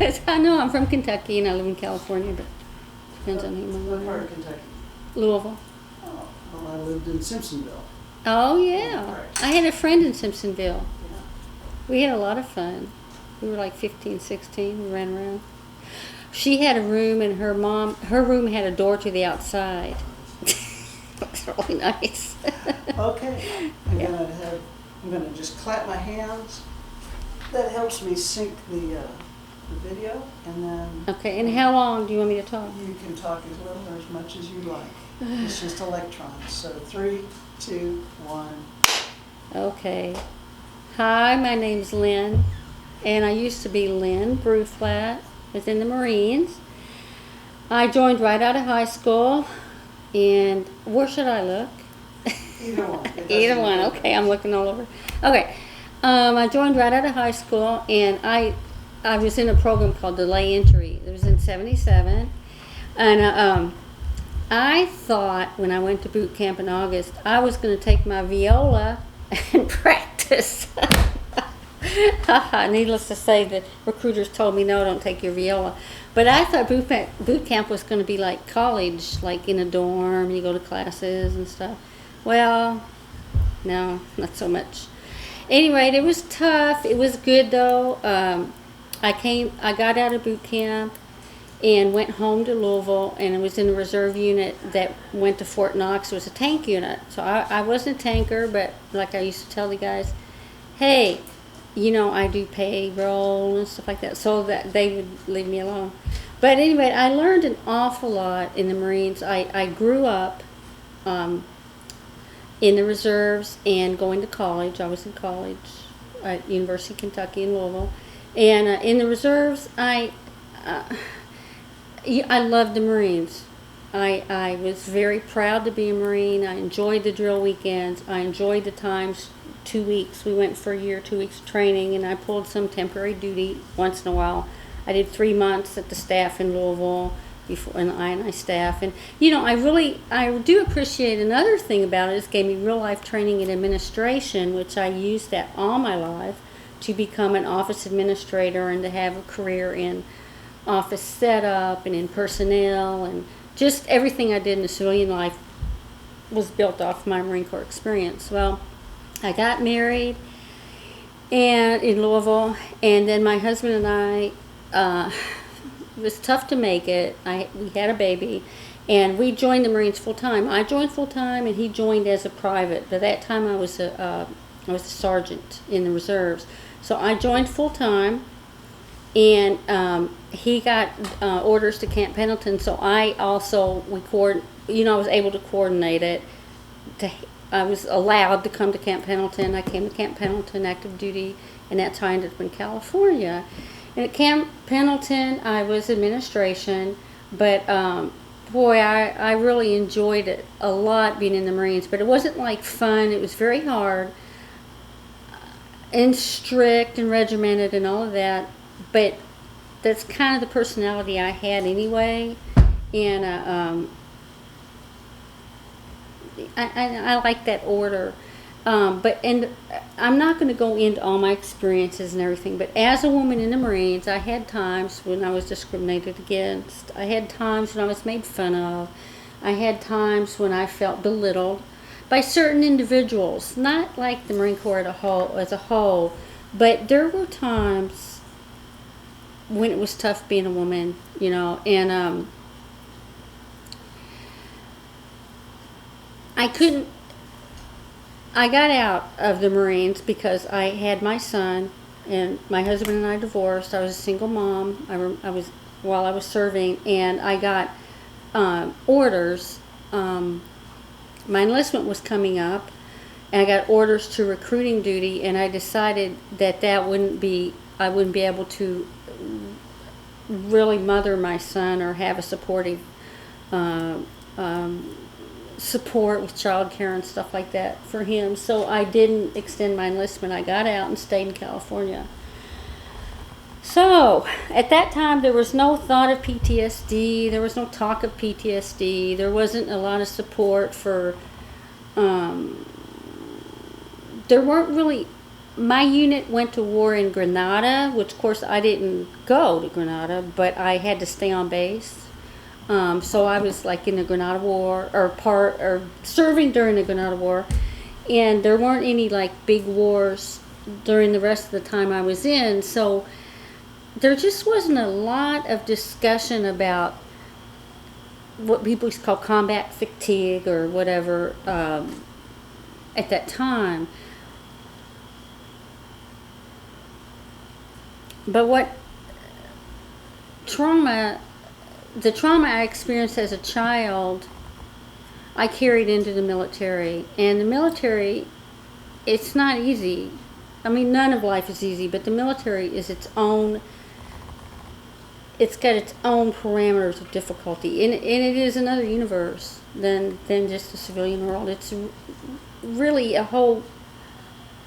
I know I'm from Kentucky and I live in California, but depends on who you What part of Kentucky? Louisville. Oh, well, I lived in Simpsonville. Oh, yeah. Right. I had a friend in Simpsonville. Yeah. We had a lot of fun. We were like 15, 16. We ran around. She had a room, and her room had a door to the outside. It was really nice. Okay, I'm gonna just clap my hands. That helps me sync the video, and then Okay, and how long do you want me to talk? you can talk as little or as much as you like. It's just electrons. So 3, 2, 1. Okay. Hi, my name's Lynn, and I used to be Lynn Bruflat, was in the Marines. I joined right out of high school, and where should I look? Either one. It doesn't Either one. matter. Okay, I'm looking all over. Okay, I joined right out of high school, and I was in a program called Delay Entry. It was in '77, and I thought when I went to boot camp in August, I was going to take my viola and practice. Needless to say, the recruiters told me, no, don't take your viola. But I thought boot camp was going to be like college, like in a dorm, you go to classes and stuff. Well, no, not so much. Anyway, it was tough. It was good though. I got out of boot camp and went home to Louisville, and I was in a reserve unit that went to Fort Knox. It was a tank unit. So I wasn't a tanker, but like I used to tell the guys, hey, I do payroll and stuff like that, so that they would leave me alone. But anyway, I learned an awful lot in the Marines. I grew up in the reserves and going to college. I was in college at University of Kentucky in Louisville. And in the reserves, I loved the Marines. I was very proud to be a Marine. I enjoyed the drill weekends. I enjoyed the times. 2 weeks. We went for a year, 2 weeks of training, and I pulled some temporary duty once in a while. I did 3 months at the staff in Louisville, before in the INI staff. And, I do appreciate another thing about it. It gave me real life training in administration, which I used that all my life to become an office administrator and to have a career in office setup and in personnel, and just everything I did in the civilian life was built off my Marine Corps experience. Well, I got married and in Louisville, and then my husband and I, it was tough to make it. We had a baby, and we joined the Marines full time. I joined full time, and he joined as a private. By that time, I was a sergeant in the reserves. So I joined full time, and he got orders to Camp Pendleton. So I also I was able to coordinate it. I was allowed to come to Camp Pendleton. I came to Camp Pendleton active duty, and that's how I ended up in California. And at Camp Pendleton, I was administration, but I really enjoyed it a lot being in the Marines. But it wasn't like fun. It was very hard and strict and regimented and all of that. But that's kind of the personality I had anyway, and I like that order. And I'm not going to go into all my experiences and everything, but as a woman in the Marines, I had times when I was discriminated against. I had times when I was made fun of. I had times when I felt belittled by certain individuals, not like the Marine Corps as a whole, but there were times when it was tough being a woman, and I got out of the Marines because I had my son, and my husband and I divorced. I was a single mom. While I was serving, and I got orders. My enlistment was coming up, and I got orders to recruiting duty, and I decided that I wouldn't be able to really mother my son or have a supportive support with child care and stuff like that for him. So I didn't extend my enlistment. I got out and stayed in California. So at that time, there was no thought of PTSD. There was no talk of PTSD. There wasn't a lot of support for, there weren't really my unit went to war in Grenada, which of course I didn't go to Grenada, but I had to stay on base. So I was like in the Grenada War, or serving during the Grenada War, and there weren't any like big wars during the rest of the time I was in. So there just wasn't a lot of discussion about what people used to call combat fatigue or whatever at that time. But the trauma I experienced as a child, I carried into the military. And the military, it's not easy. I mean, none of life is easy, but the military is it's got its own parameters of difficulty. And it is another universe than just the civilian world. It's really a whole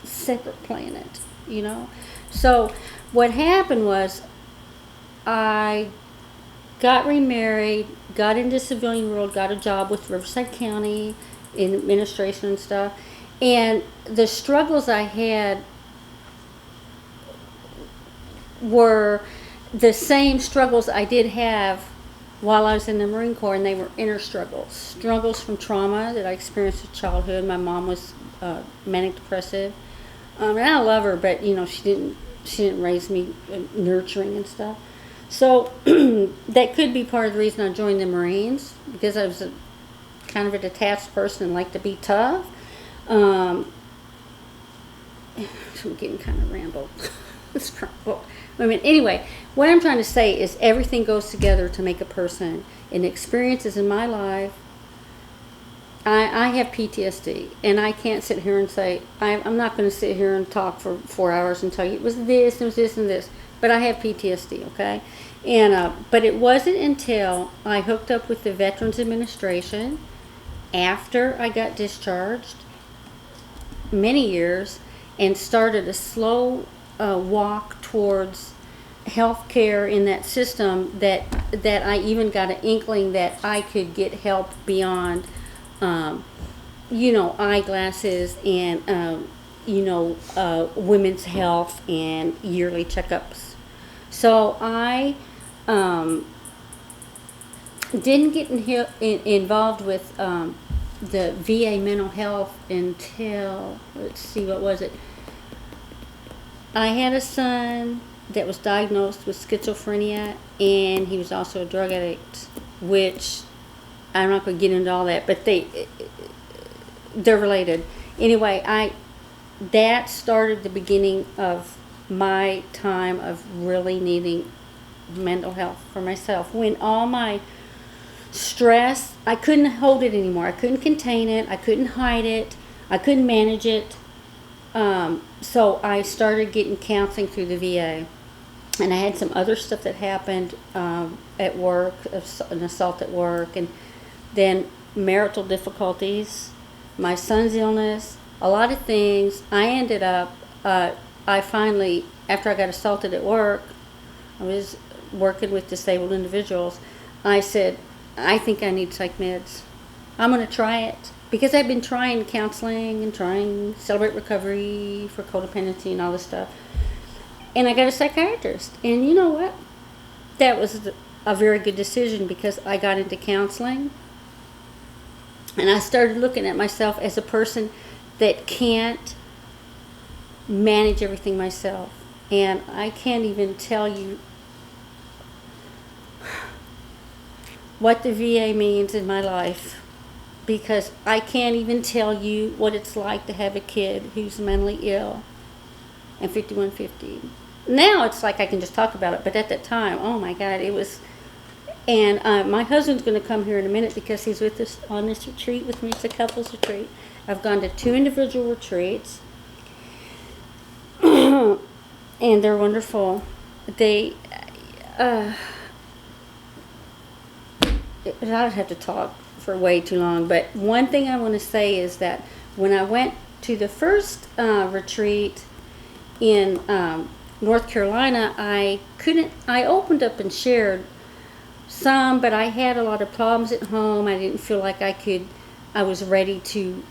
separate planet, you know? So what happened was I got remarried, got into the civilian world, got a job with Riverside County in administration and stuff. And the struggles I had were the same struggles I did have while I was in the Marine Corps, and they were inner struggles. Struggles from trauma that I experienced in childhood. My mom was manic depressive. And I love her, but you know, she didn't raise me nurturing and stuff. So that could be part of the reason I joined the Marines, because I was kind of a detached person and liked to be tough. I'm getting kind of rambled. I mean, anyway, what I'm trying to say is everything goes together to make a person. And experiences in my life, I have PTSD, and I can't sit here and say, I'm not going to sit here and talk for 4 hours and tell you it was this, and this, but I have PTSD, okay? And but it wasn't until I hooked up with the Veterans Administration after I got discharged, many years, and started a slow walk towards health care in that system that I even got an inkling that I could get help beyond eyeglasses and, women's health and yearly checkups. So I didn't get involved with the VA mental health until, let's see, what was it? I had a son that was diagnosed with schizophrenia, and he was also a drug addict, which I'm not going to get into all that, but they're related. Anyway, that started the beginning of my time of really needing mental health for myself. When all my stress, I couldn't hold it anymore. I couldn't contain it. I couldn't hide it. I couldn't manage it. So I started getting counseling through the VA. And I had some other stuff that happened at work, an assault at work, and then marital difficulties, my son's illness, a lot of things. I ended up, I finally, after I got assaulted at work, I was working with disabled individuals. I said, I think I need psych meds. I'm going to try it. Because I've been trying counseling and trying Celebrate Recovery for codependency and all this stuff. And I got a psychiatrist. And you know what? That was a very good decision, because I got into counseling. And I started looking at myself as a person that can't manage everything myself. And I can't even tell you what the VA means in my life, because I can't even tell you what it's like to have a kid who's mentally ill and 5150. Now it's like I can just talk about it, but at that time, oh my God, it was. And my husband's going to come here in a minute, because he's with us on this retreat with me. It's a couples retreat. I've gone to 2 individual retreats, and they're wonderful. I'd have to talk for way too long, but one thing I want to say is that when I went to the first retreat in North Carolina, I opened up and shared some, but I had a lot of problems at home. I didn't feel like I was ready to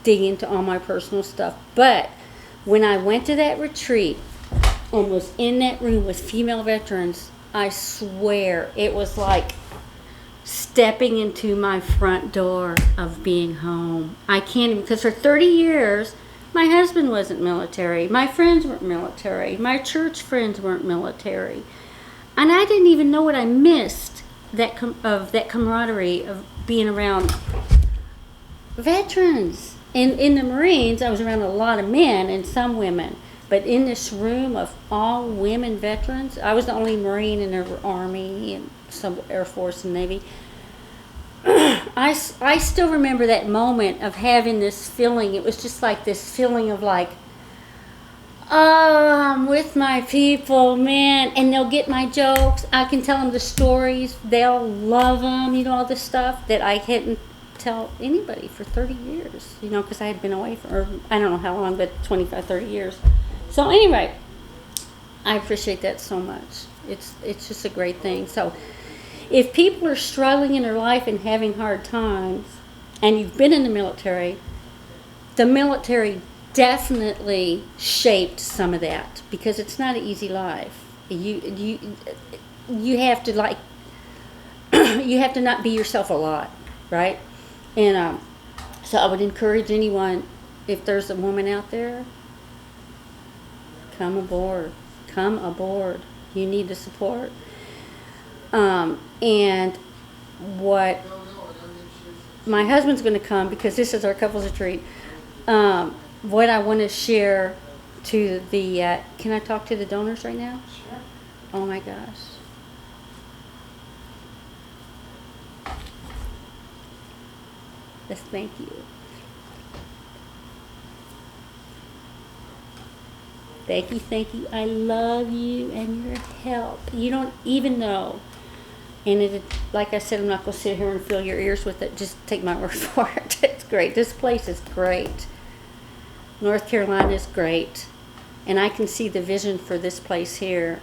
dig into all my personal stuff. But When I went to that retreat and was in that room with female veterans, I swear it was like stepping into my front door of being home. I can't even, because for 30 years, my husband wasn't military. My friends weren't military. My church friends weren't military. And I didn't even know what I missed of that camaraderie of being around veterans. In the Marines, I was around a lot of men and some women. But in this room of all women veterans, I was the only Marine in the Army and some Air Force and Navy. I still remember that moment of having this feeling. It was just like this feeling of like, oh, I'm with my people, man. And they'll get my jokes. I can tell them the stories. They'll love them, all this stuff that I hadn't tell anybody for 30 years, because I had been away for, I don't know how long, but 25, 30 years. So anyway, I appreciate that so much. It's just a great thing. So if people are struggling in their life and having hard times, and you've been in the military definitely shaped some of that, because it's not an easy life. You have to you have to not be yourself a lot, right? And so I would encourage anyone, if there's a woman out there, come aboard. Come aboard. You need the support. And what my husband's going to come, because this is our couples retreat. What I want to share to the, can I talk to the donors right now? Sure. Oh my gosh. Yes, thank you. Thank you. I love you and your help. You don't even know. And like I said, I'm not going to sit here and fill your ears with it. Just take my word for it. It's great. This place is great. North Carolina is great. And I can see the vision for this place here.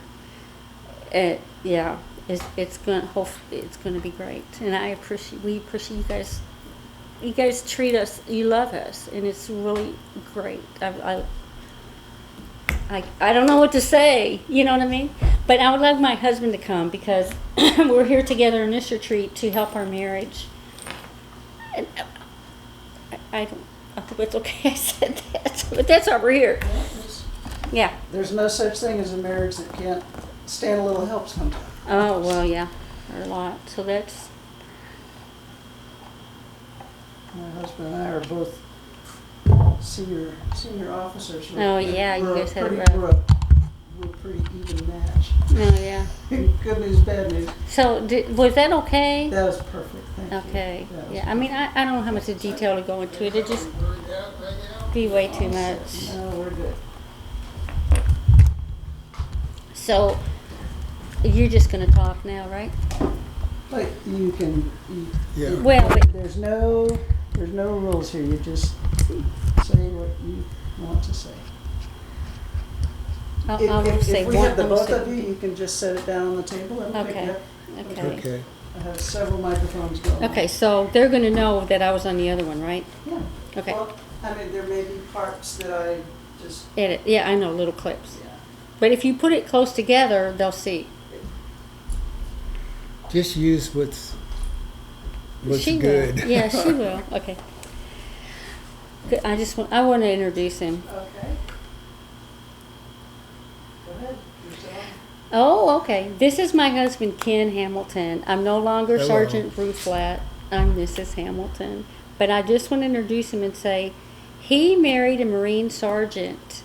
Yeah, it's going to be great. And we appreciate you guys. You guys treat us, you love us, and it's really great. I don't know what to say, you know what I mean? But I would love my husband to come, because we're here together in this retreat to help our marriage. And I hope it's okay I said that, but that's why we're here. Yeah. There's no such thing as a marriage that can't stand a little help sometimes. Oh, well, yeah, a lot. So that's... My husband and I are both senior officers. Oh, yeah, you guys had it rough. We're a pretty even match. Oh, yeah. Good news, bad news. So was that okay? That was perfect. Thank you. Okay. That was Yeah, I mean, I don't know how much detail to go into it. It just be way too much. No, we're good. So you're just going to talk now, right? Like you can. Yeah. Well, but There's no rules here. You just say what you want to say. I'll say if we one. have the I'm gonna both say- of you, you can just set it down on the table and pick Okay. it up. Okay. Okay. I have several microphones going. Okay, so they're going to know that I was on the other one, right? Yeah. Okay. Well, I mean, there may be parts that I just. Edit. Yeah, I know, little clips. Yeah. But if you put it close together, they'll see. Just use what's She good. will. Yeah, she will. Okay. Good. I want to introduce him. Okay. Go ahead. You're still on. Oh, okay. This is my husband, Ken Hamilton. I'm no longer Hello. Sergeant Bruflat. I'm Mrs. Hamilton. But I just want to introduce him and say he married a Marine sergeant,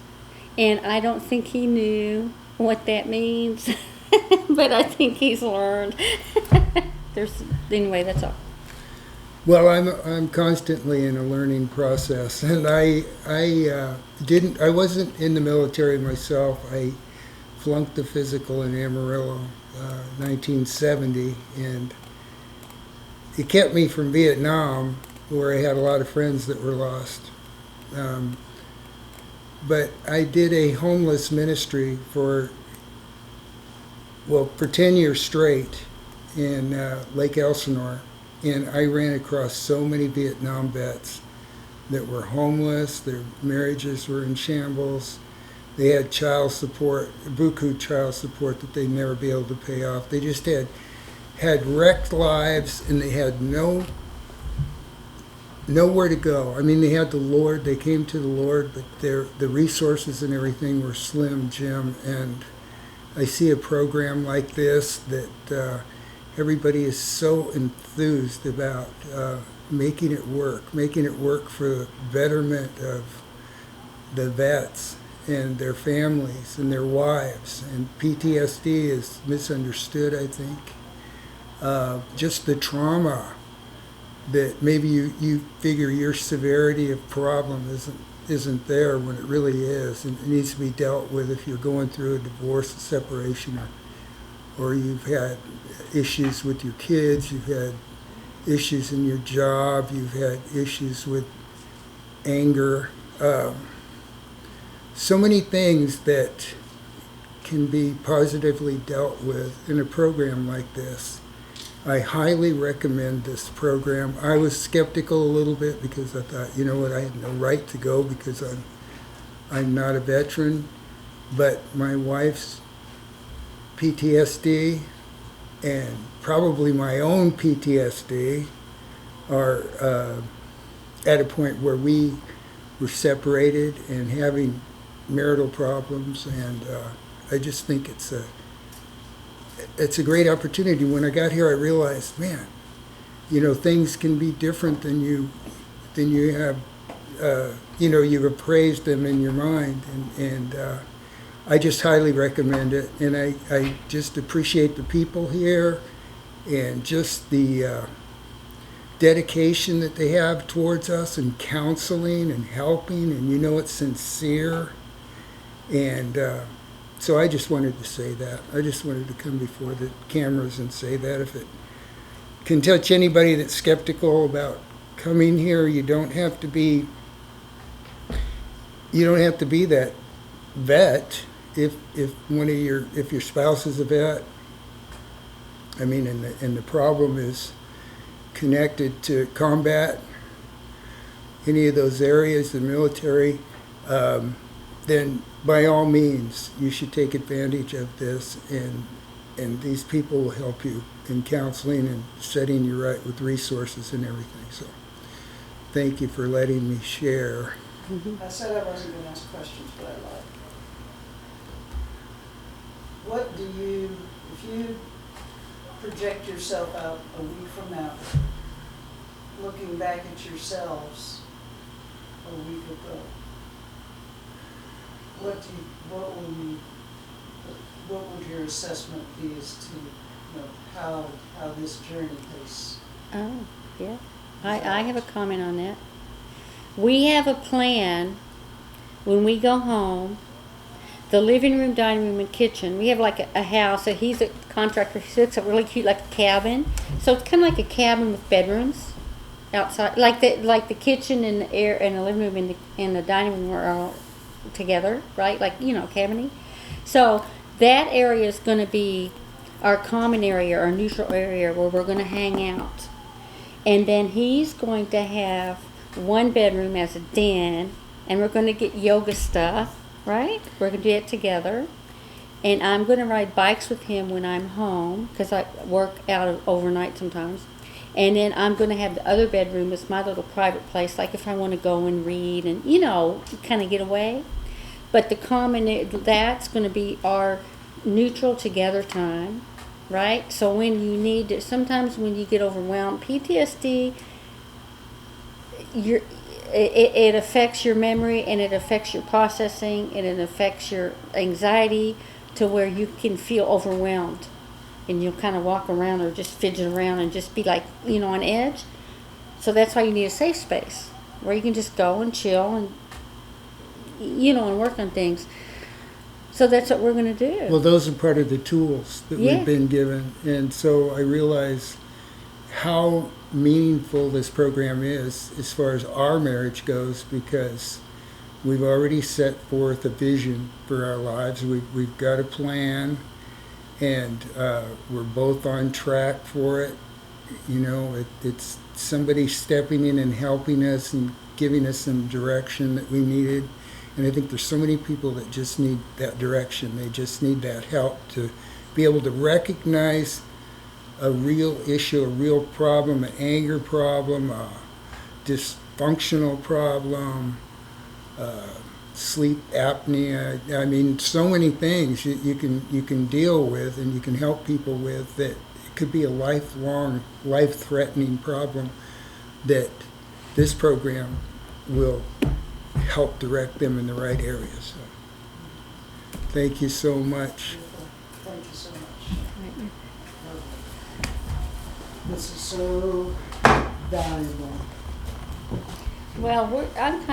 and I don't think he knew what that means, but I think he's learned. Anyway, that's all. Well, I'm constantly in a learning process, and I wasn't in the military myself. I flunked the physical in Amarillo, 1970, and it kept me from Vietnam, where I had a lot of friends that were lost. But I did a homeless ministry for 10 years straight in Lake Elsinore, and I ran across so many Vietnam vets that were homeless. Their marriages were in shambles. They had child support, buku child support that they'd never be able to pay off. They just had wrecked lives, and they had nowhere to go. I mean, they had the Lord. They came to the Lord, but the resources and everything were slim, Jim. And I see a program like this that everybody is so enthused about making it work for the betterment of the vets and their families and their wives. And PTSD is misunderstood, I think. Just the trauma that maybe you figure your severity of problem isn't there when it really is, and it needs to be dealt with if you're going through a divorce, a separation, or you've had issues with your kids, you've had issues in your job, you've had issues with anger. So many things that can be positively dealt with in a program like this. I highly recommend this program. I was skeptical a little bit because I thought, you know what, I have no right to go because I'm not a veteran. But my wife's PTSD and probably my own PTSD are at a point where we were separated and having marital problems, and I just think it's a great opportunity. When I got here, I realized, man, things can be different than you have, you've appraised them in your mind, and I just highly recommend it. And I just appreciate the people here and just the dedication that they have towards us and counseling and helping, and it's sincere. And so I just wanted to say that. I just wanted to come before the cameras and say that. If it can touch anybody that's skeptical about coming here, you don't have to be that vet if your spouse is a vet. I mean, and the problem is connected to combat, any of those areas, the military, then by all means, you should take advantage of this, and these people will help you in counseling and setting you right with resources and everything. So thank you for letting me share. I said I wasn't going to ask questions, but I lied. What do you, if you project yourself out a week from now, looking back at yourselves a week ago, what would your assessment be as to how this journey has? Oh, yeah. I have a comment on that. We have a plan when we go home. The living room, dining room, and kitchen. We have like a house. So he's a contractor. He looks up really cute, like a cabin. So it's kind of like a cabin with bedrooms outside, like the kitchen and the air and the living room and the dining room are all together, right? Like cabiny. So that area is going to be our common area, our neutral area where we're going to hang out. And then he's going to have one bedroom as a den, and we're going to get yoga stuff, right? We're going to do it together. And I'm going to ride bikes with him when I'm home because I work out overnight sometimes. And then I'm going to have the other bedroom as my little private place, like if I want to go and read and, kind of get away. But the common, that's going to be our neutral together time, right? So when you need to, sometimes when you get overwhelmed, PTSD, it affects your memory, and it affects your processing, and it affects your anxiety to where you can feel overwhelmed. And you'll kind of walk around or just fidget around and just be like, on edge. So that's why you need a safe space where you can just go and chill and, and work on things. So that's what we're going to do. Well, those are part of the tools that Yeah. we've been given. And so I realize how meaningful this program is as far as our marriage goes, because we've already set forth a vision for our lives. We've got a plan. And we're both on track for it. It's somebody stepping in and helping us and giving us some direction that we needed. And I think there's so many people that just need that direction. They just need that help to be able to recognize a real issue, a real problem, an anger problem, a dysfunctional problem, sleep apnea. I mean, so many things you can deal with and you can help people with that it could be a lifelong, life-threatening problem that this program will help direct them in the right area. So, thank you so much. Beautiful. Thank you so much. This is so valuable. Well, I'm kind